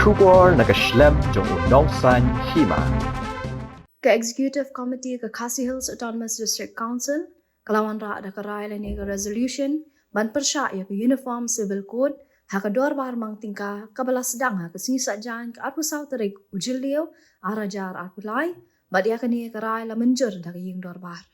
Shubor nakaslem jong Nausan Hima. Ke-Executive Committee ke Khasi Hills Autonomous District Council, kelawan ra ada kerai lani ke resolution, ban persya ya ke Uniform Civil Code, ha ke dorbar mang tingka kebelas sedang ha ke sini sajan ke arpu sau terik ujil liu, arajar arpu lai, bat ya kini kerai la menjur dari yang dorbar.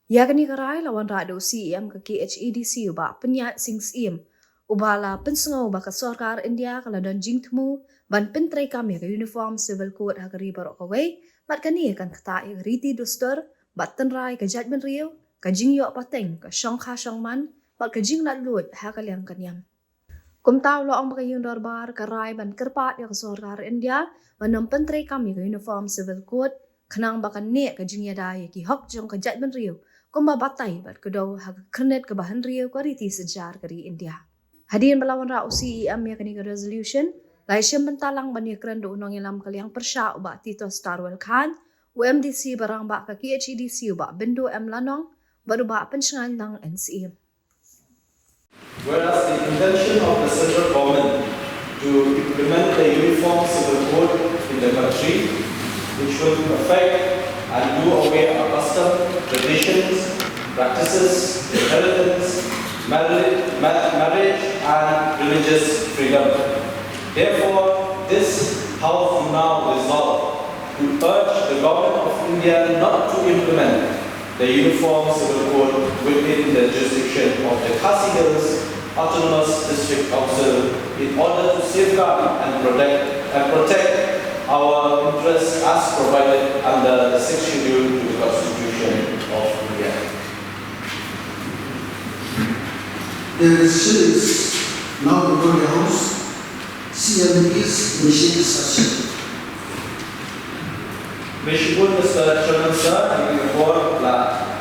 Ya kini kerai lawan ra ada UCM ke KHEDC uba penyat sings im, ubala pensengau ba ke Sorkar India kala don jingtmu, ban pentrai kami ke Uniform Civil Code ha ke ribarok away, bat kani kan kata ya riti dustur, bat tenrai ke judgment rio, ke jingyok pateng, ke syongkha syongman, bat ke jing lat lut ha ke liang kanyam. Kum tahu lo ang baka yung dorbar karai ban kerpat ya ke Sorkar India, ban pentrai kami ke Uniform Civil Code, kenang baka ne ke jingya daya ki hok jong ke judgment rio, kum ba batai bat kedaw ha ke kernet ke bahan rio ke riti sejar keri India. Hadirin berlawan ra UCM ya kini ke resolution, lai syem bentalang ban ya keren do unong ilam kaliang persya uba Tito Starwell Khan, UMDC barang ba ke KHEDC uba Bindo M Lanong, baru ba pensengan lang NCM. Whereas the intention of the central government to implement the Uniform Civil Code in the country, which will affect and do away our custom, traditions, practices, inheritance, marriage and religious freedom. Therefore, this House now resolve to urge the Government of India not to implement the Uniform Civil Code within the jurisdiction of the Khasi Hills Autonomous District Council in order to safeguard and protect our interests as provided under the 6th Schedule to the Constitution of India. The resolution is now before the House. CM is initiated session. Meskipun Mr. Chairman Sir, di bawah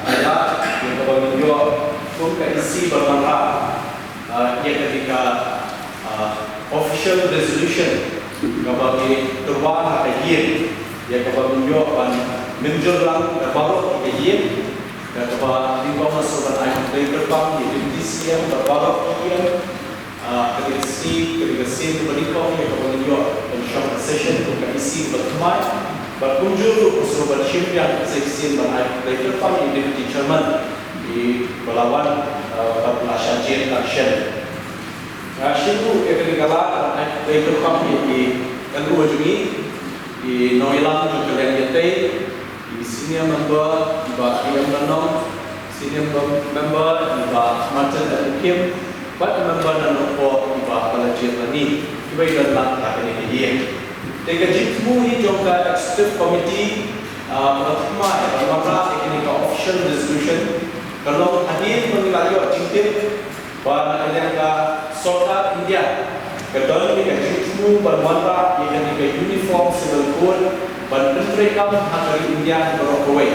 ayat yang menunjuk pun keisi bermanfaat ia ketika official resolution bagi teruang hakikin ia menunjuk menjelang baru hakikin dan kepada di bawah sobat ayat dari terbang di Indonesia baru hakikin ketika si berikut ia menunjuk pensyarah session untuk keisi berkemai berkunjung usul bersyukur yang seksin berhayat dari depan Deputy Chairman di Belawan Babla Syajir Action. Syukur ketika berhayat dari depan di Kedua Juni di Noilang juga yang yetai di senior member di Bakriam Lanong, senior member di Bak Martin dan Kim, bak member dan nomor di Bak Balajir Lani, iba dalam tak ini dia. Dengan jitmu ini juga Executive Committee pertama bermakna ini ke official resolution kalau hadir menilai jitip pada yang ke Sorkar India kedua ini ke jitmu bermakna ini ke Uniform Civil Code dan penterikan hari India berokawai.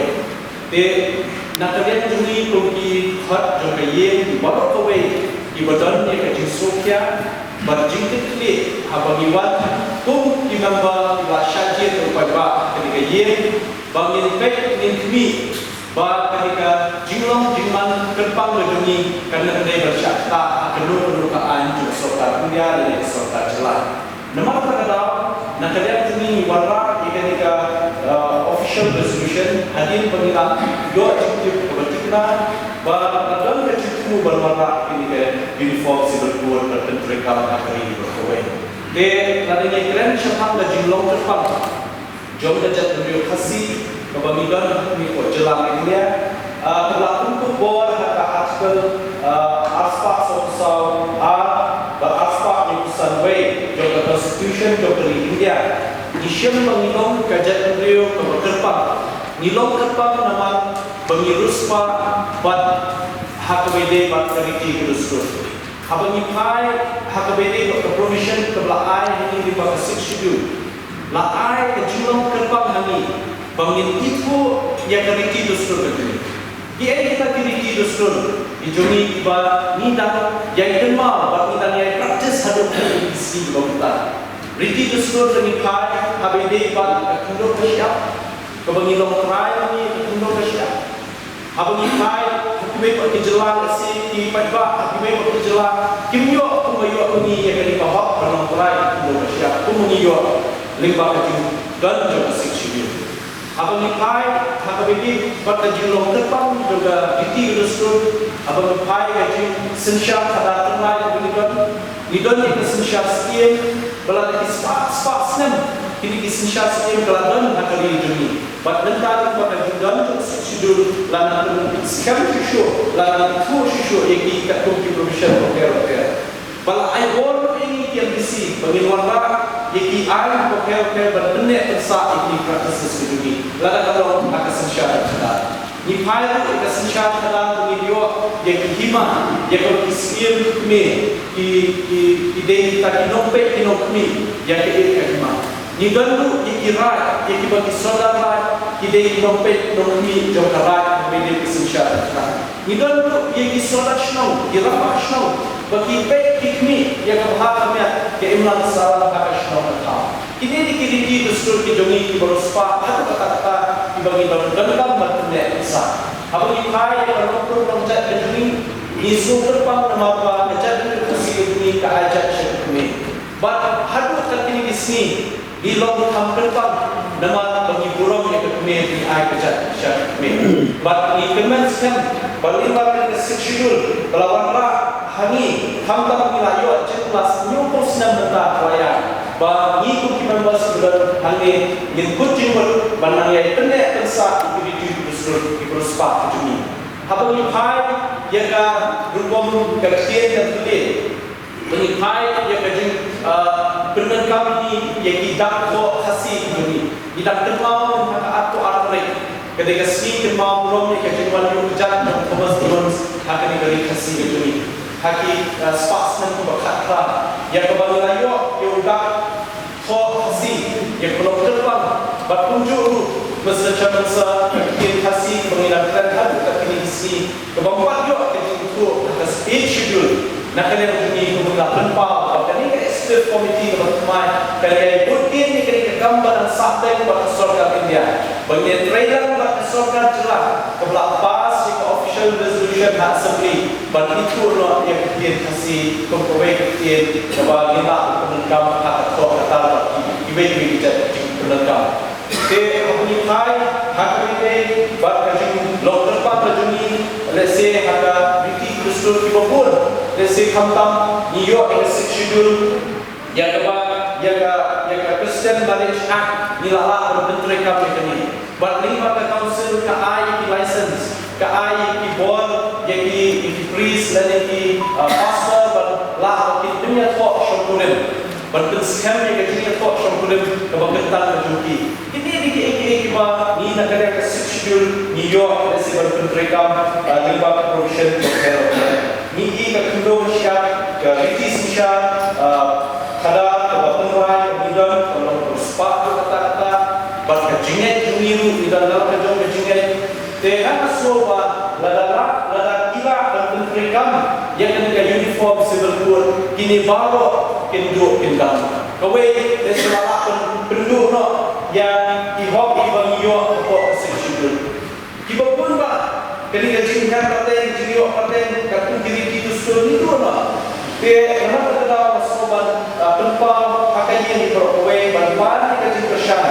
Nak kalian juni pergi hot juga yang di berokawai di badan ini ke jisokya berjitip ni abagiwan kum imamba syajir upaya ketika yen bangin pek ningmi ba ketika jinglong jingman kerpang ledungi karena kedai bersyakta akan penukaan juga Sorkar India dan Sorkar Jelah nama terkadang nak kalian ini warna ketika official resolution hadir pengilang dua eksekutif kebertikan ba dalam eksekutif berwarna ini ke Uniform Civil Code bertentukan akhiri berkawin de ladanya keren syafang da jinglong terpang jom da jat beliau khasi kebamilan ni ko jelang India telah untuk bor haka artikel aspa sosau ba aspa ni sanway jom da constitution jom dari India isyam mengilong kajat beliau keberterpang nilong terpang nama bengiruspa bat hakbede bat keriti kudus Habang ipai hakabede ke provision ke belai ini di bawah 6 schedule. Lai ke julong kerbang hani bangin tipu yang keriti dustur begini. Dia kita keriti dustur dijuni iba nidang yang kenal bang nidang yang praktis hadap isi bangta. Riti dustur dengan ipai habede bang kunduk bersiap kebangilong kerai ini kunduk bersiap. Habang ipai Kami berkejelang si di pajak, kami berkejelang. Kimyo kumayo kuni yang kali bahwa penontorai kumayo siap kumayo lingba kaju dan juga seksibel. Abang ipai, hakabegi, berkaju long terpang juga biti urusur. Abang ipai kaju sensya kada termai begitu. Nidon ini sensya sekian, belada ispat senem. Kini sensya sekian beladan hakabegi juni. Badnentar berkaju dan juga seksibel. Lana sekian syusyur, lana tu syusyur yang katung di profesional okey. Bala ai bol ini yang bisi pengiluan rak yaki ai okey berbenek tersa ini praktis ini. Lada kalau akan sensya kada. Ni pai itu akan sensya kada video yaki hima yaki iskian me ide tak nompe kinokmi yaki hima. Ni gandu yaki rai yaki bagi saudara ide nompe nommi jokarai bede sensya kada. Ni gandu yaki saudara snow dirapa snow bagi pek ikmi yang berharapnya ke imlan salah hakash nomor. Ini dikiri dustur kijungi kibaruspa atau kata-kata dibagi dalam matnya isa. Apa dikai kalau perlu menjadi kijungi isu terpang nama menjadi kijungi keajak syekmi. But hadu terkini di sini di long terpang nama bagi burung yang kijungi di ajak syekmi. But ini kemensian berlibat dengan seksual pelawan rak hani hamtam wilayah jelas nyukus nam benda waya ba ngiku members sudah hangi yang kucingul banang ya tende tersa itu disuruh diprospa juni habang ipai yaga rupom kertian yang tulis mengipai yaga jing benar kami yang tidak ko khasi juni tidak termau hak atau artre ketika si termau rom yang kejual yang jat yang thomas akan diberi khasi juni haki spasmen berkata yang kembali layu yang udah khasi yang belum terbang berkunjung mesra yang khasi mengingatkan hadu kini isi kebangkuan yuk itu atas schedule nak kena begini kemudian lempau kini ke executive committee bertemai kali bukin ni kini gambar dan sampai kepada sorga India bagi trader kepada sorga jelas kebelah pas official resolution hak assembly bagi itu lo yang kita kasih kompromi kita coba kita menengam hak atau kata ibu-ibu kita menengam. Ke komunitai hak ini bagi long terpang terjuni lese hak biti kusur kibopun lese kamtam niyo executive yang Christian Marriage Act nilala berbentuk kami ini. Berlima ke council ke ai license ke ai board yang priest dan yang pastor berlah di dunia tok syukurin berbentuk scam yang dunia tok syukurin kebaketan berjumpi. Ini kiba ni nak ada schedule New York nasi berbentuk lima provision hotel. Ni ke kundo Malaysia ke British Malaysia kada kebatenrai kemudian kalau sepak kata-kata berkejingat juniru di dalam kejong kejingat dengan soba lada kira dan penterikan yang ketika uniform civil code kini baru kenduk kendang kawe deselalakan penduk no yang ihok ibang iyo kok seksual kibapun ba ketika jingan paten jinyo paten katun diri itu sun itu no kenapa kita soba tempau pakaian di kawe bantuan kita jinpersan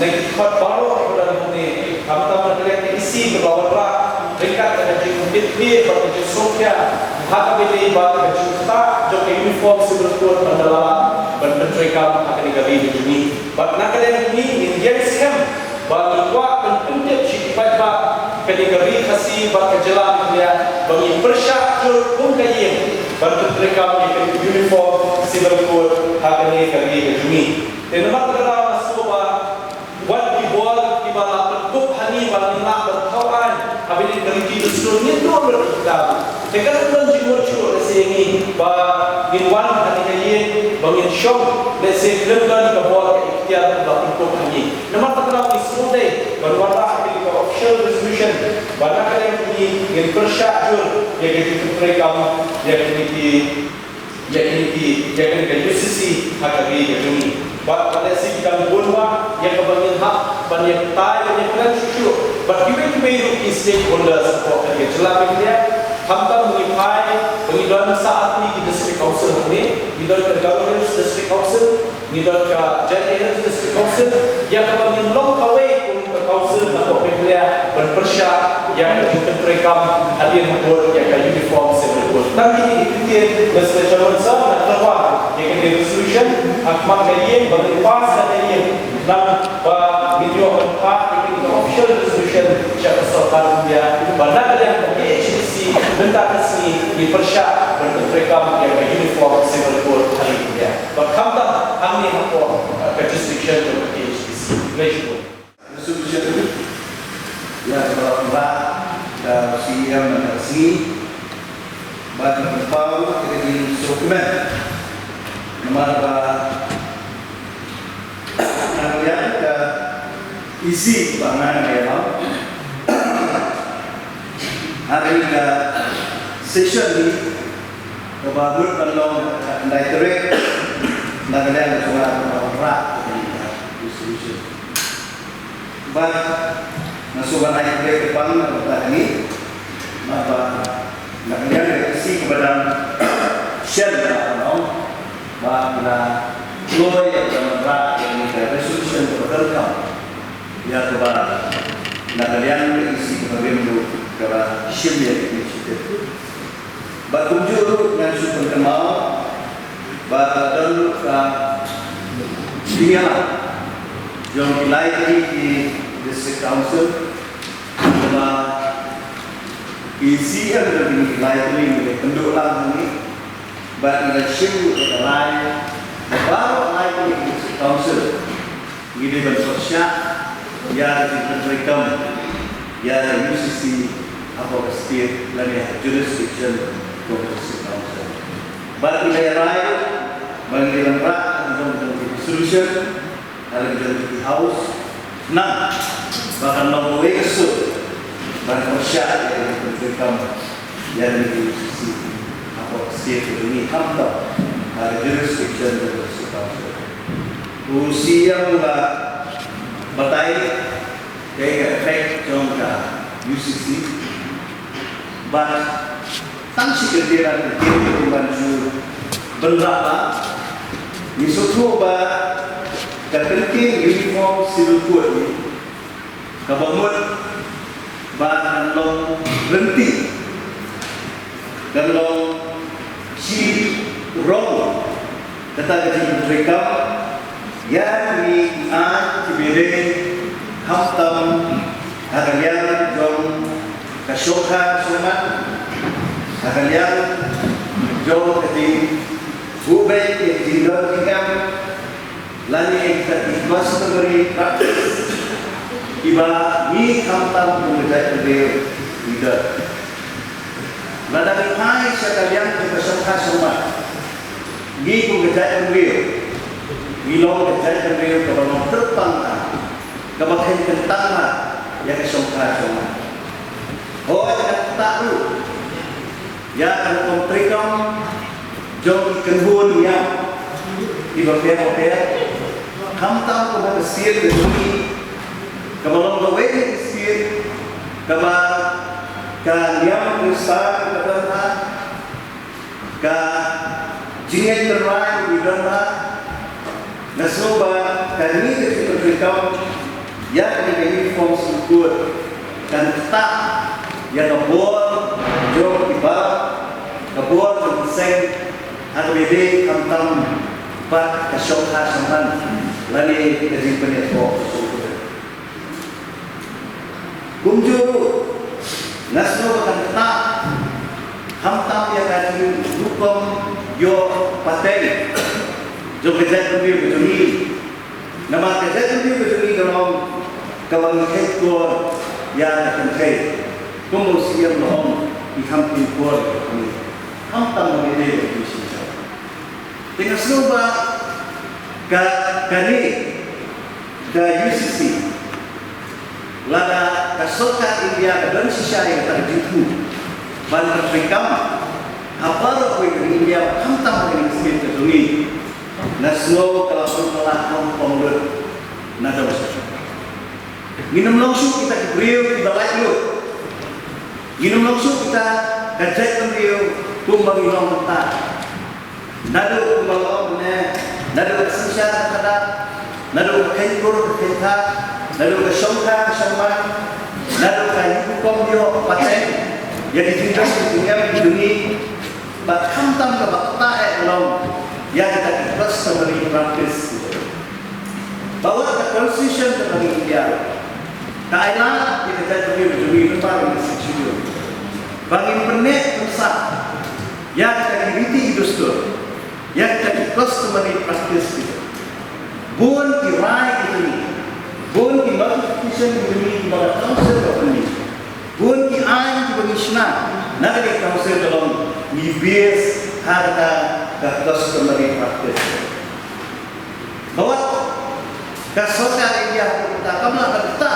lagi cepat baru dalam ini kami tahu terlihat isi berlawan rak dekat dengan jumlah dia berjumlah sofia hak beli bagi juta jok uniform sebelum pendalam berpencerikam akan digali di sini. Bagi nakal ini Indian scam bagi kuat pentunjuk sifat bak kategori khasi bak kejelang dia bagi persyakur pun kaya berpencerikam di uniform sebelum akan digali di sini. Dan nama terdapat soba buat dibuat di bawah bentuk hani balina berkawan apabila terjadi seluruhnya itu berkitab dekat bulan Jumur ini bah binwan hani kaya bangin show lese kelemkan kebuat ikhtiar bentuk hani nama terdapat ismode berwarna apabila official resolution banyak yang bunyi yang persyakur yang diterima yang UCC hak bagi ini. Pada si kita buat yang kebanyakan hak banyak tay banyak kan cucu. Berkibai itu stakeholder support kerja jelas dia. Hamta mengipai pengidaan saat ini di district council ini, di dalam governance district council nidot ka jadi district council yang kami long kawai pun ke council atau pemilihan berpersya yang ditentukan hadir buat yang uniform civil code. Tapi ini mesti calon sah nak keluar yang resolution akmak dari bagi pas dari nam video empat ini official resolution siapa soal dia banyak yang HDC bentar resmi dipersya bertentukan yang uniform civil code hari ini. Berkamta kami apa jurisdiction untuk HDC. Resolution yang berlaku CM dan RC bagiempau jadi dokumen nomor yang ke isi pangan memang hari ke session ini kebahagiaan kalau direct nagalian suara orang resolution but nasuban ay depan ini apa nagalian isi kepada share atau bahwa loy yang ini resolution tertentu ya kepada nagalian isi kepada kepada share initiative berkunjung dengan super kenal dan dia yang dilayani di district council adalah isi yang dilayani oleh penduduk ini bagi leadership lain baru lain di district council ini berpersyak ya diberikan ya UCC apa state dan jurisdiction district council bagi lain bagi lembrak untuk solution dari di house nah bahkan nomor esok bagi persyak yang diberikan yang di sisi apa state ini hampa dari jurisdiction district council usia mula batai kayak efek jangka UCC but tangsi kerjaan kita membantu berapa Isutu ba katenting uniform civil code ni kabamut ba long berhenti dan long si wrong kata jadi mereka ya ni kibere hamtam agalian jom kasyoka sumat agalian jom kati Ubay yang dilakukan lagi kita ikhlas memberi praktis iba ni kamtam mengenai beliau tidak ladang hai sekalian berpersangka semua ni mengenai beliau bilong mengenai beliau kalau terbang kebahagiaan tentang yang kesangka semua oh tidak tahu ya kalau kontrikom jom kenbun yang di hotel hamtam ko na sir de ni kamalong lawe ni sir kama ka niam kristal katana ka jinget terwai di dana nasoba kani de perikam ya di uniform sulkur kan tak ya kabor jom iba kabor seng atau bebe kamtam pat kasyokha sampan lani dari penetro kumju nasno kanta hamtam ya kati hukum yo paten jo kejat lebih begini nama kejat lebih begini kalau kawan hektor ya kentai kemudian mohon dihampir kuat hamtam bebe dengan seluruh kani ke UCC lada kasoka India dan sisa yang terjatuh bandar rekam apa roh India hantam dengan sini terjuni nasno kalau setelah pembuat nada besar minum langsung kita diberi di bawah itu minum langsung kita gajah beliau kumbang ilong mentah nado kumbang ne nado ka sensya kada, nado ka kenkur kenta, nado ka shongka shongman, nado ka yukom yo paten, yang ditinggal di dunia, bahkan tanpa bakta elong, yang kita customary practice. Bahwa the constitution ng India, kailangan kita demi lembaga institusi. Bagi pernet besar, yang kita dibiti dustur, yang kita customary practice itu. Bukan dirai ini, bukan di notification ini pada council ini, bukan di ain di pengisna, nanti council dalam nibis harga ke customary practice. Bahwa kasosial India kita kamlah kita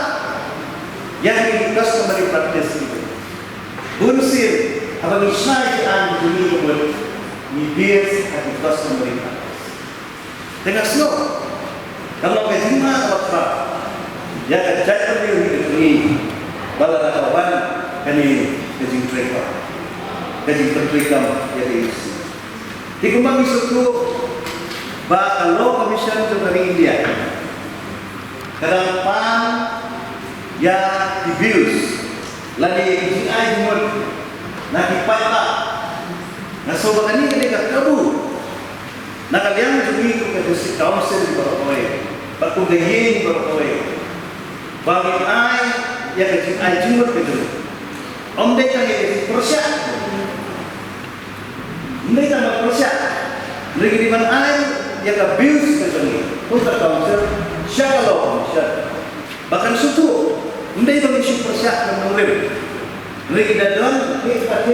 yang di customary practice itu. Bunsir abang isnai an dunia buat nibis di customary practice. Dengan snow, kalau kita apa yang terjadi di dunia, bala kawan kini kejing mereka, kejing mereka yang isi. Dikembang isu bahkan law commission dari India. Kadang-kadang ya abuse, lagi jiai jumur, nak dipatah, nak sobat ini ketika kabur, nak kalian jumi itu ketusi council di Barokoy, baku gaya di Barokoy, bagi ai ya kejiai jumur ketu, om mereka yang persyak, mereka persyak, mereka di mana ai yang abuse ketu, untuk council. Siapa loh? Bahkan suatu, mereka mengisi persyak menurut mereka dalam kita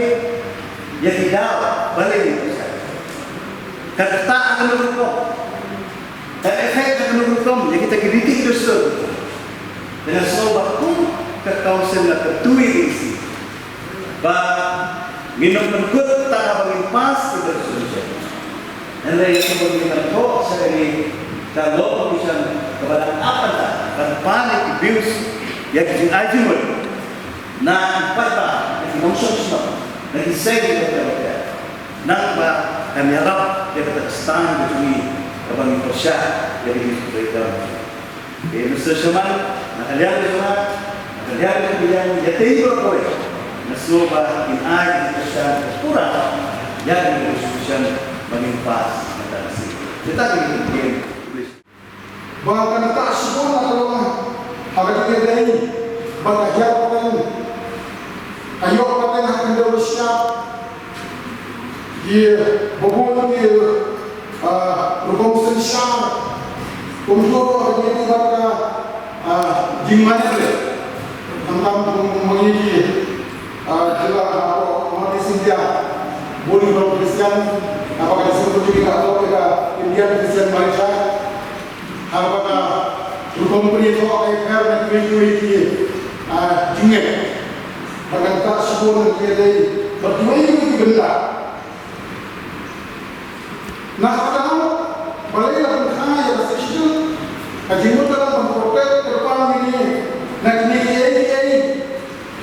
yang tidak balik persyak. Kata akan menurut, dan efek akan menurut yang kita kritik itu sudah dengan semua waktu ke kawasan yang ketui isi, bah minum berkut tak bagi pas itu sudah. Dan dari kemudian kok saya ini kalau bisa kepada apa tak dan panik abuse yang dijajimul na pata yang mungkin semua yang disegel kita nangba kami harap dia kata stand between kepada Indonesia yang mereka Mr. Shaman nakalian semua nakalian yang jatuh berkoy nasuba in ay Indonesia kurang yang institusi menimpas kita ingin bahkan tak semua kalau agak kita ini bagajar pakai ayo pakai akan diuruskan dia berbuat dia berkomunikasi syar untuk jadi warga dimana dia tentang mengisi jelas umat India boleh berkristian apakah disebut juga atau tidak India Kristen Malaysia apakah berkompeni itu akan karena memiliki jingga bahkan tak sebut dia dari berdua itu benar. Nah sekarang baliklah berkah yang seksual kajimut dalam memprotek terpang ini nak ini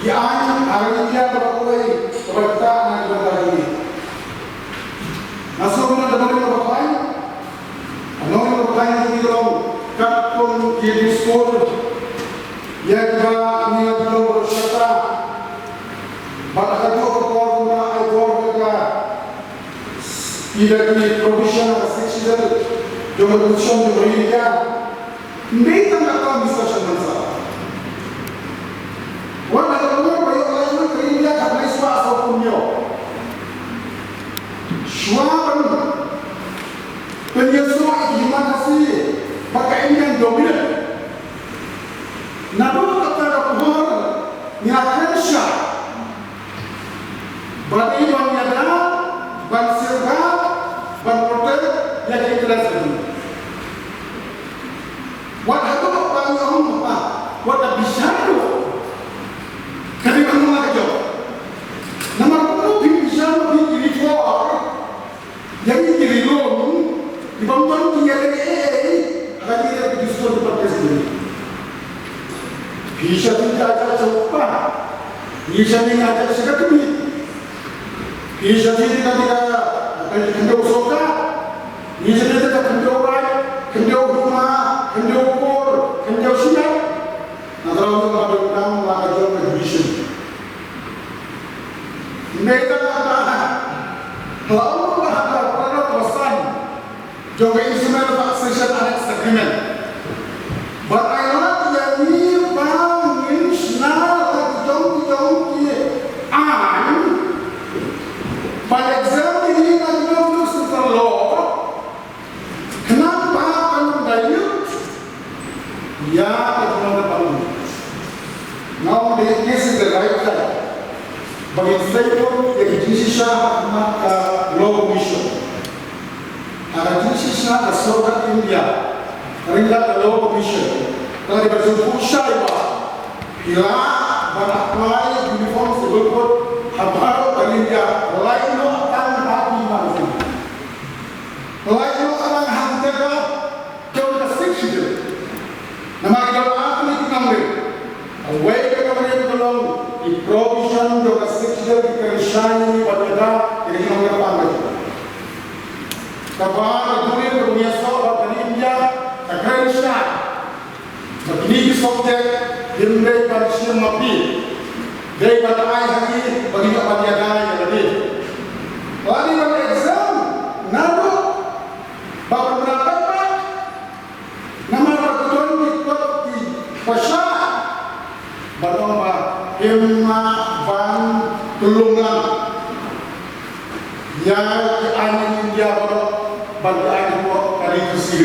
yang hari dia berkoi berkata nak berkata ini. Nasibnya dalam berkoi Anonim berkaitan dengan kapun di sekolah yang kami lakukan bersama. Pada kedua perkara agama tidak di provision seksual dengan unsur berbeda. Mereka tak akan bisa sama. Walaupun orang lain kerja kerana suatu punya, suatu penyesuaian gimana sih pakai ini yang dominan. Namun kata Tuhan nyatakan syah. Berarti banyaknya bansirga, banprotek yang dikelaskan. Wadah tu bagi orang apa? Wadah bisyaro. Kami mengenal kerja. Nama tu bisyaro di luar. Yang di luar di bawah dia lagi akan dia justru berpakai sendiri. Bisa tidak ada coba. Bisa tidak ada sekali. Bisa tidak ada akan kita usaha. Bisa tidak ada kenjaukur, kenjau siap, antara orang mengadakan melakukan judicial. Mereka katakan, kalau ada pada pesan, juga instrument of accession annex agreement. But I want yang ini bangin senang jom an. Pada exam ini nanti untuk setelah law, kenapa kamu dayut? Ya, kita tahu. Now this is the right time. Bagi saya yang jinsisya maka law commission. Ada jinsisya ke Soviet India, ringkat ke law commission. Kalau diberjumpa syaiba, bila berapply uniform civil code, habaro ke India, lain lo akan hati manusia. Lain lo akan hantar jauh ke seksi. Nama kita apa ni kenamri? Away ke kenamri tolong di provision jauh ke seksi di kerjaan pada ini kenamri apa? Kabar dunia dunia soal dari India, kerjaan. Begini subjek himrei pada mapi, dari pada ayah lagi bagi apa dia gaya lagi. Lagi pada exam, nado, bapak berapa? Nama pertujuan ikut di pasca, berapa? Hima ban tulungan, ya di India pada bagi ayah kali itu sih.